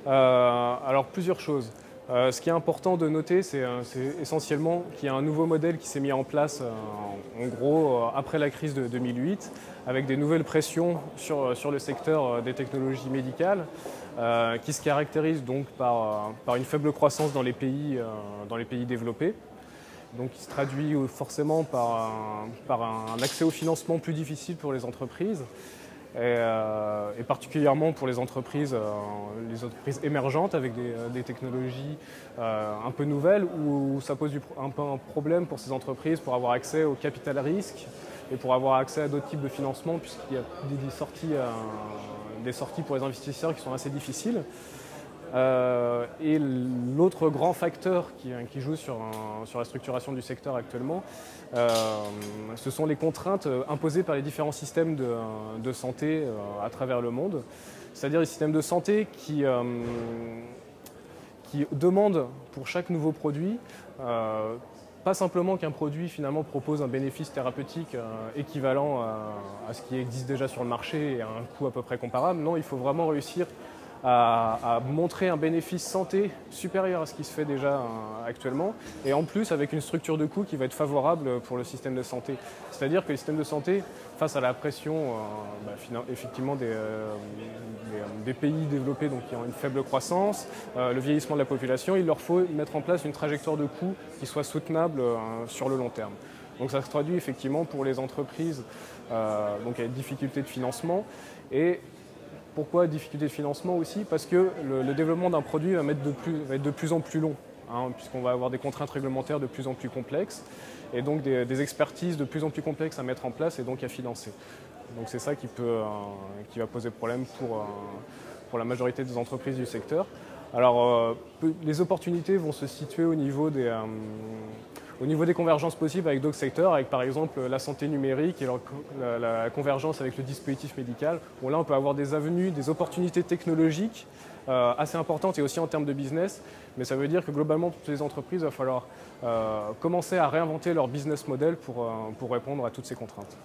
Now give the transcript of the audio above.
Alors plusieurs choses. Ce qui est important de noter, c'est essentiellement qu'il y a un nouveau modèle qui s'est mis en place, en gros, après la crise de 2008, avec des nouvelles pressions sur le secteur des technologies médicales, qui se caractérise donc par une faible croissance dans les pays développés. Donc, qui se traduit forcément par un accès au financement plus difficile pour les entreprises. Et particulièrement pour les entreprises émergentes avec des technologies un peu nouvelles où ça pose un peu un problème pour ces entreprises pour avoir accès au capital risque et pour avoir accès à d'autres types de financement puisqu'il y a des sorties pour les investisseurs qui sont assez difficiles. Et l'autre grand facteur qui joue sur la structuration du secteur actuellement, ce sont les contraintes imposées par les différents systèmes de santé à travers le monde. C'est-à-dire les systèmes de santé qui demandent pour chaque nouveau produit, pas simplement qu'un produit finalement propose un bénéfice thérapeutique équivalent à ce qui existe déjà sur le marché et à un coût à peu près comparable. Non, il faut vraiment réussir à montrer un bénéfice santé supérieur à ce qui se fait déjà actuellement, et en plus avec une structure de coût qui va être favorable pour le système de santé. C'est-à-dire que les systèmes de santé, face à la pression effectivement des pays développés donc, qui ont une faible croissance, le vieillissement de la population, il leur faut mettre en place une trajectoire de coût qui soit soutenable sur le long terme. Donc ça se traduit effectivement pour les entreprises donc avec difficultés de financement. Et pourquoi difficulté de financement aussi? Parce que le développement d'un produit va être de plus en plus long, puisqu'on va avoir des contraintes réglementaires de plus en plus complexes et donc des expertises de plus en plus complexes à mettre en place et donc à financer. Donc c'est ça qui va poser problème pour la majorité des entreprises du secteur. Alors les opportunités vont se situer au niveau des convergences possibles avec d'autres secteurs, avec par exemple la santé numérique et la convergence avec le dispositif médical, où là on peut avoir des avenues, des opportunités technologiques assez importantes et aussi en termes de business, mais ça veut dire que globalement pour toutes les entreprises, il va falloir commencer à réinventer leur business model pour répondre à toutes ces contraintes.